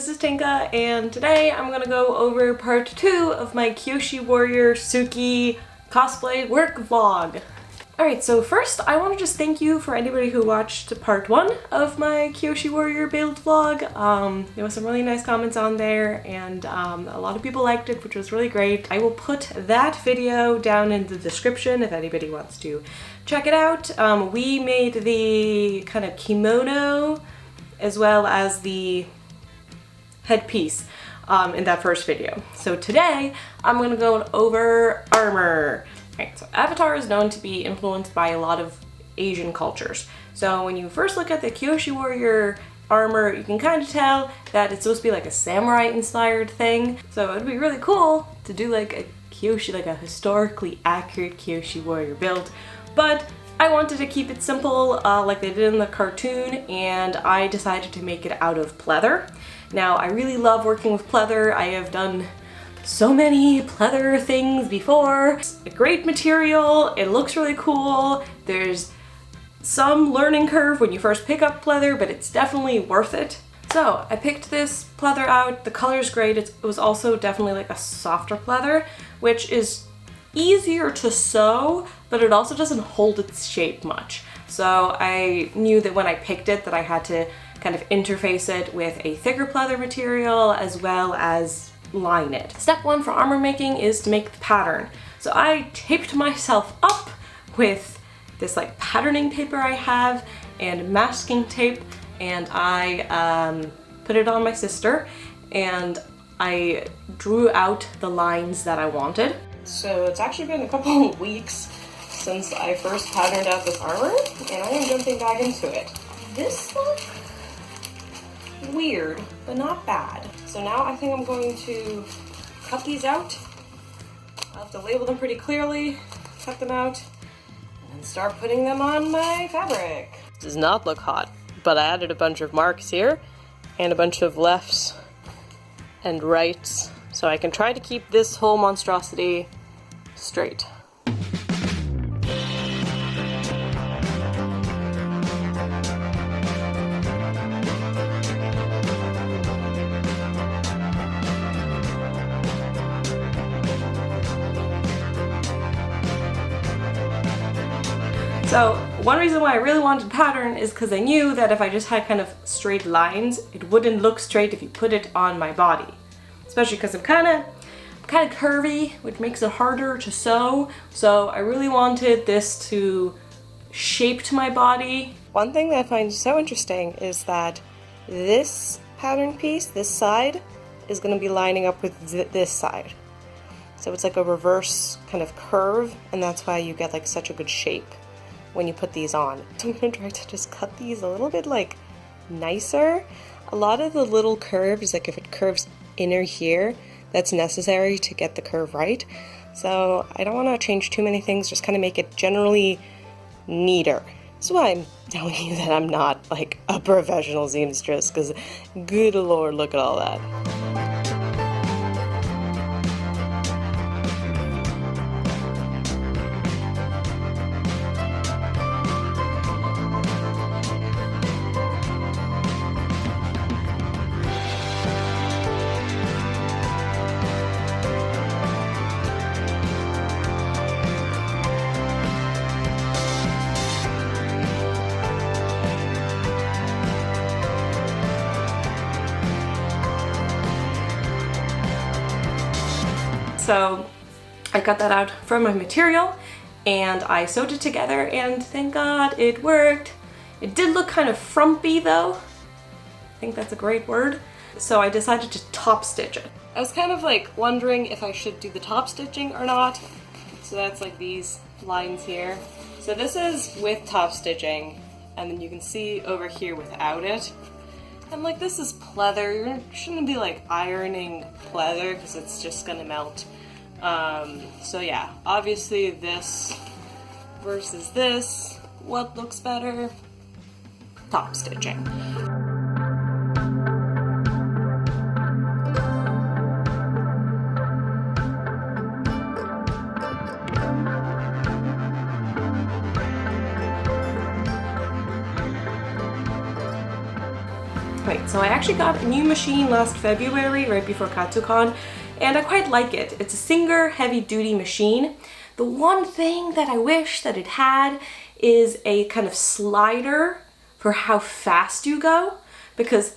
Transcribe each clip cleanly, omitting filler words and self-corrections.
this is Tinka, and today I'm gonna go over part 2 of my Kyoshi Warrior Suki Cosplay work vlog. Alright, so first I want to just thank you for anybody who watched part 1 of my Kyoshi Warrior build vlog. There was some really nice comments on there, and a lot of people liked it, which was really great. I will put that video down in the description if anybody wants to check it out. We made the kind of kimono as well as the headpiece in that first video. So today I'm going to go over armor. Right, so Avatar is known to be influenced by a lot of Asian cultures. So when you first look at the Kyoshi Warrior armor, you can kind of tell that it's supposed to be like a samurai inspired thing. So it'd be really cool to do like a Kyoshi, like a historically accurate Kyoshi Warrior build. But I wanted to keep it simple like they did in the cartoon, and I decided to make it out of pleather. Now I really love working with pleather. I have done so many pleather things before. It's a great material, it looks really cool. There's some learning curve when you first pick up pleather, but it's definitely worth it. So I picked this pleather out. The color's great. It was also definitely like a softer pleather, which is easier to sew, but it also doesn't hold its shape much. So I knew that when I picked it that I had to kind of interface it with a thicker pleather material as well as line it. Step 1 for armor making is to make the pattern. So I taped myself up with this like patterning paper I have and masking tape, and I put it on my sister and I drew out the lines that I wanted. So it's actually been a couple of weeks since I first patterned out this armor, and I am jumping back into it. This look weird, but not bad. So now I think I'm going to cut these out. I'll have to label them pretty clearly, cut them out, and start putting them on my fabric. Does not look hot, but I added a bunch of marks here and a bunch of lefts and rights, so I can try to keep this whole monstrosity straight. So one reason why I really wanted pattern is because I knew that if I just had kind of straight lines, it wouldn't look straight if you put it on my body. Especially because I'm kind of curvy, which makes it harder to sew. So I really wanted this to shape to my body. One thing that I find so interesting is that this pattern piece, this side, is going to be lining up with this side. So it's like a reverse kind of curve, and that's why you get like such a good shape when you put these on. So I'm going to try to just cut these a little bit like nicer. A lot of the little curves, like if it curves inner here, that's necessary to get the curve right. So I don't want to change too many things, just kind of make it generally neater. That's why I'm telling you that I'm not like a professional seamstress, because good lord, look at all that. So I got that out from my material and I sewed it together, and thank God it worked. It did look kind of frumpy though. I think that's a great word. So I decided to top stitch it. I was kind of like wondering if I should do the top stitching or not. So that's like these lines here. So this is with top stitching, and then you can see over here without it. And like, this is pleather. You shouldn't be like ironing pleather because it's just gonna melt. So yeah, obviously this versus this, what looks better? Top stitching. Wait, Alright, so I actually got a new machine last February, right before Katsucon, and I quite like it. It's a Singer heavy-duty machine. The one thing that I wish that it had is a kind of slider for how fast you go, because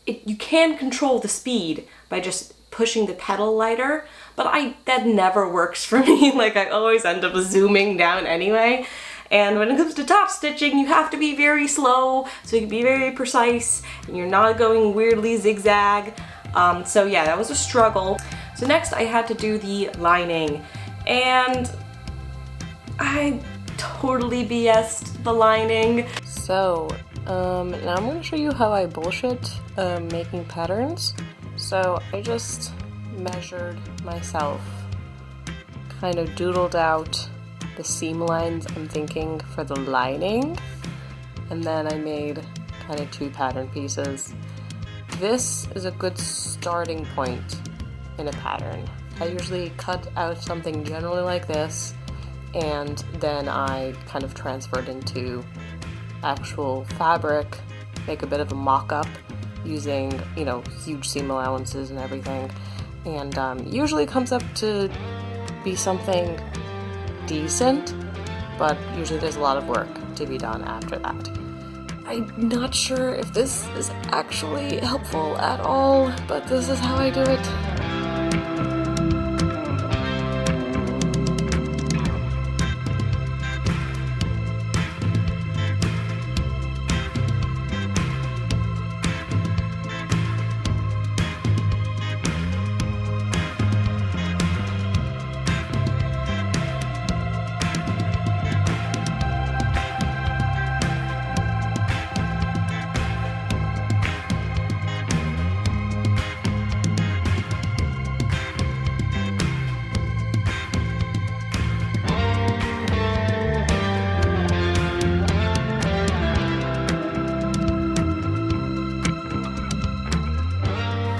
you can control the speed by just pushing the pedal lighter, but that never works for me. Like, I always end up zooming down anyway. And when it comes to top stitching, you have to be very slow, so you can be very precise, and you're not going weirdly zigzag. So yeah, that was a struggle. So next I had to do the lining, and I totally BS'd the lining. So, now I'm gonna show you how I bullshit making patterns. So I just measured myself, kind of doodled out the seam lines I'm thinking for the lining, and then I made kind of 2 pattern pieces. This is a good starting point in a pattern. I usually cut out something generally like this, and then I kind of transfer it into actual fabric, make a bit of a mock-up using, you know, huge seam allowances and everything, and usually comes up to be something decent, but usually there's a lot of work to be done after that. I'm not sure if this is actually helpful at all, but this is how I do it.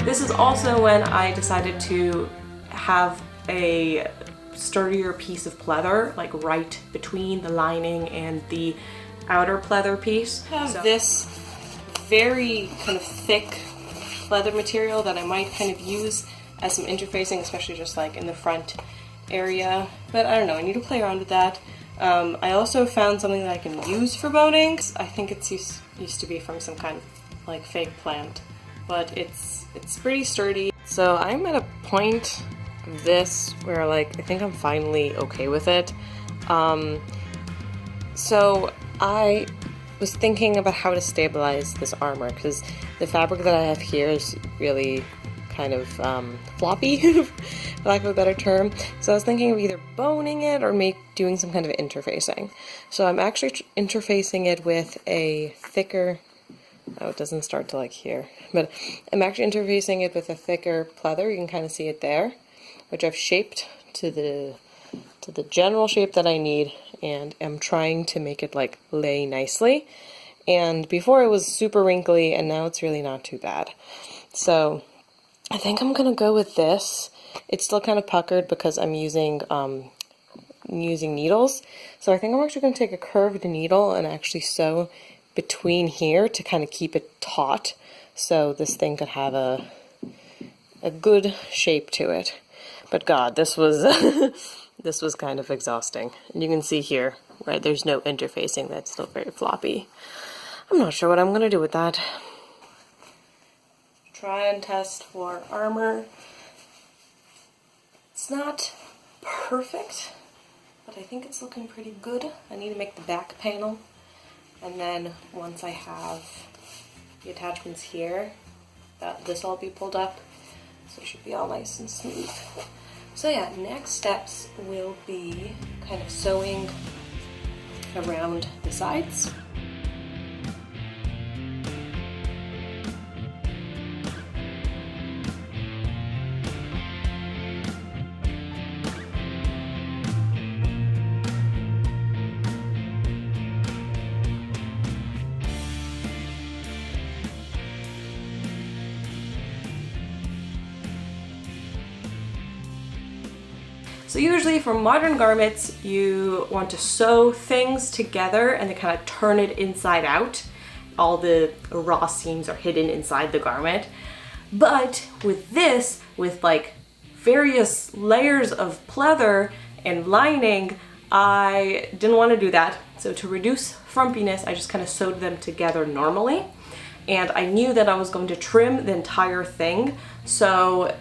This is also when I decided to have a sturdier piece of pleather, like right between the lining and the outer pleather piece. I have this very kind of thick pleather material that I might kind of use as some interfacing, especially just like in the front area. But I don't know, I need to play around with that. I also found something that I can use for boning. I think it's used to be from some kind of like fake plant, but it's pretty sturdy. So I'm at a point of this where like I think I'm finally okay with it. So I was thinking about how to stabilize this armor, because the fabric that I have here is really kind of floppy, for lack of a better term. So I was thinking of either boning it or doing some kind of interfacing. So I'm actually interfacing it with a thicker, oh, it doesn't start till like here, but I'm actually interfacing it with a thicker pleather. You can kind of see it there, which I've shaped to the general shape that I need, and I'm trying to make it like lay nicely. And before it was super wrinkly, and now it's really not too bad. So I think I'm gonna go with this. It's still kind of puckered because I'm using needles. So I think I'm actually gonna take a curved needle and actually sew between here to kind of keep it taut, so this thing could have a good shape to it. But God, this was this was kind of exhausting. And you can see here, right, there's no interfacing, that's still very floppy. I'm not sure what I'm gonna do with that. Try and test for armor. It's not perfect, but I think it's looking pretty good. I need to make the back panel. And then once I have the attachments here, this will all be pulled up, so it should be all nice and smooth. So yeah, next steps will be kind of sewing around the sides. So usually for modern garments, you want to sew things together and then kind of turn it inside out. all the raw seams are hidden inside the garment. But with this, with like various layers of pleather and lining, I didn't want to do that. So to reduce frumpiness, I just kind of sewed them together normally. And I knew that I was going to trim the entire thing, so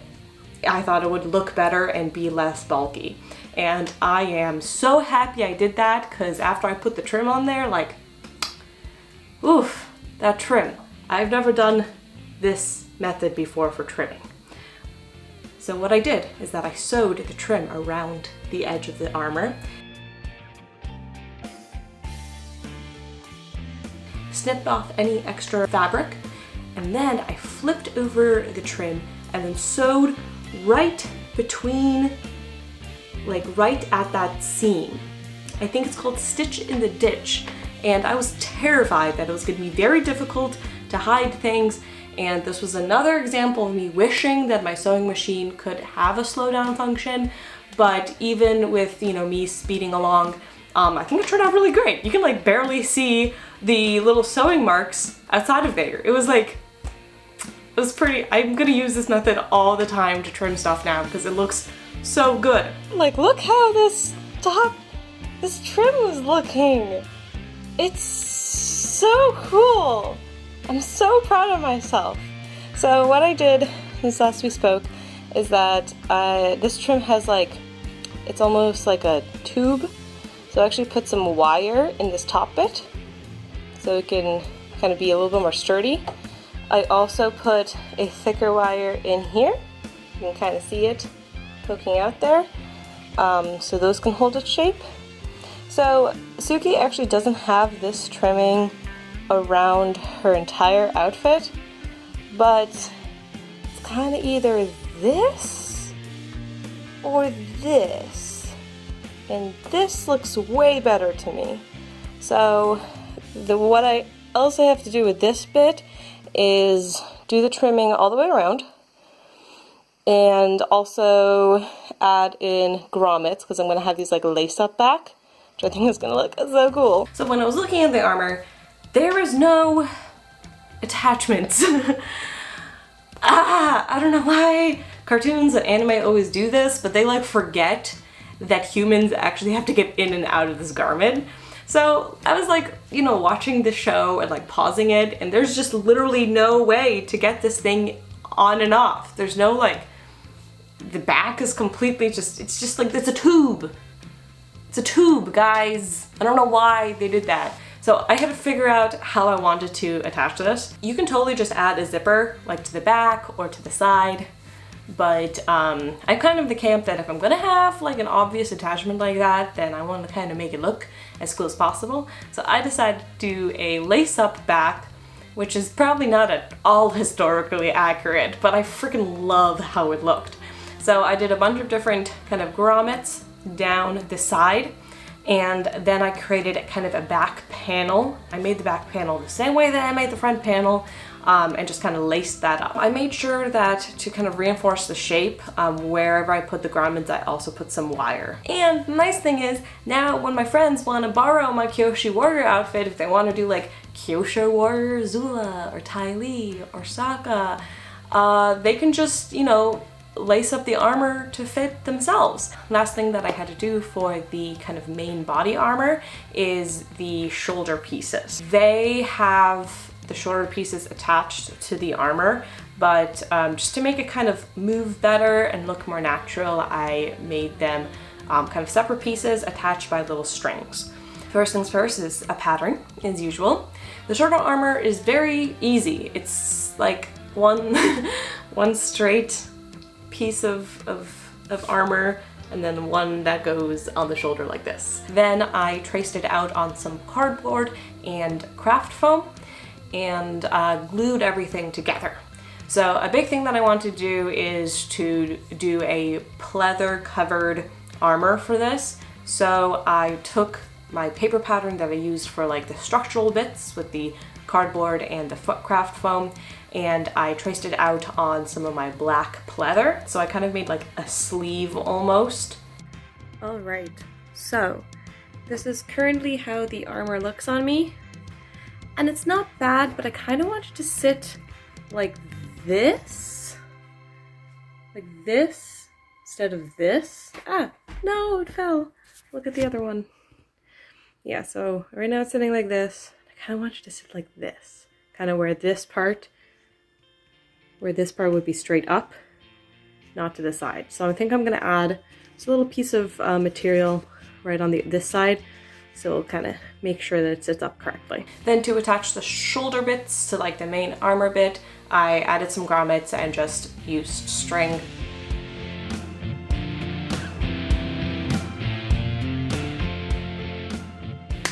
I thought it would look better and be less bulky. And I am so happy I did that, because after I put the trim on there, like, oof, that trim. I've never done this method before for trimming. So what I did is that I sewed the trim around the edge of the armor, snipped off any extra fabric, and then I flipped over the trim and then sewed right between, like right at that seam. I think it's called stitch in the ditch. And I was terrified that it was going to be very difficult to hide things. And this was another example of me wishing that my sewing machine could have a slow down function. But even with, you know, me speeding along, I think it turned out really great. You can like barely see the little sewing marks outside of there. It was like, it was pretty, I'm gonna use this method all the time to trim stuff now because it looks so good. Like, look how this trim was looking. It's so cool. I'm so proud of myself. So what I did since last we spoke is that this trim has like, it's almost like a tube. So I actually put some wire in this top bit so it can kind of be a little bit more sturdy. I also put a thicker wire in here. You can kind of see it poking out there. So those can hold its shape. So Suki actually doesn't have this trimming around her entire outfit, but it's kind of either this or this. And this looks way better to me. So what I also have to do with this bit is do the trimming all the way around and also add in grommets, because I'm going to have these like lace up back, which I think is going to look so cool. So when I was looking at the armor, there is no attachments. I don't know why cartoons and anime always do this, but they like forget that humans actually have to get in and out of this garment. So I was like, you know, watching the show and like pausing it, and there's just literally no way to get this thing on and off. There's no like, the back is completely just, it's just like, it's a tube. It's a tube, guys. I don't know why they did that. So I had to figure out how I wanted to attach this. You can totally just add a zipper like to the back or to the side. But I'm kind of the camp that if I'm gonna have like an obvious attachment like that, then I want to kind of make it look as cool as possible. So I decided to do a lace-up back, which is probably not at all historically accurate, but I freaking love how it looked. So I did a bunch of different kind of grommets down the side, and then I created kind of a back panel. I made the back panel the same way that I made the front panel, and just kind of laced that up. I made sure that to kind of reinforce the shape, wherever I put the grommets, I also put some wire. And the nice thing is, now when my friends want to borrow my Kyoshi warrior outfit, if they want to do like Kyoshi warrior Zula or Ty Lee or Sokka, they can just, you know, lace up the armor to fit themselves. Last thing that I had to do for the kind of main body armor is the shoulder pieces. They have the shoulder pieces attached to the armor, but just to make it kind of move better and look more natural, I made them kind of separate pieces attached by little strings. First things first is a pattern, as usual. The shoulder armor is very easy. It's like one straight piece of armor, and then one that goes on the shoulder like this. Then I traced it out on some cardboard and craft foam and glued everything together. So a big thing that I want to do is to do a pleather covered armor for this. So I took my paper pattern that I used for like the structural bits with the cardboard and the craft foam, and I traced it out on some of my black pleather. So I kind of made like a sleeve almost. All right, so this is currently how the armor looks on me. And it's not bad, but I kind of want it to sit like this. Like this instead of this. Ah, no, it fell. Look at the other one. Yeah, so right now it's sitting like this. I kind of want it to sit like this. Kind of where this part would be straight up, not to the side. So I think I'm gonna add just a little piece of material right on this side, so it'll kind of make sure that it sits up correctly. Then to attach the shoulder bits to like the main armor bit, I added some grommets and just used string.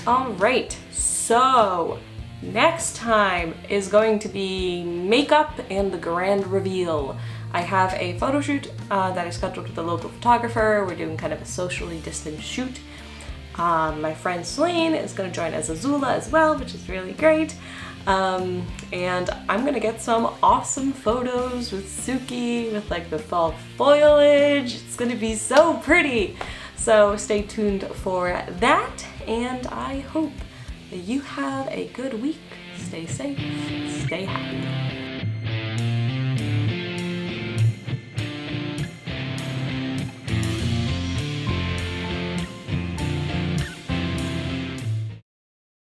All right, so next time is going to be makeup and the grand reveal. I have a photo shoot that I scheduled with a local photographer. We're doing kind of a socially distant shoot. My friend Celine is going to join as Azula as well, which is really great. And I'm going to get some awesome photos with Suki with like the fall foliage. It's going to be so pretty. So stay tuned for that, and I hope that you have a good week. Stay safe, stay happy.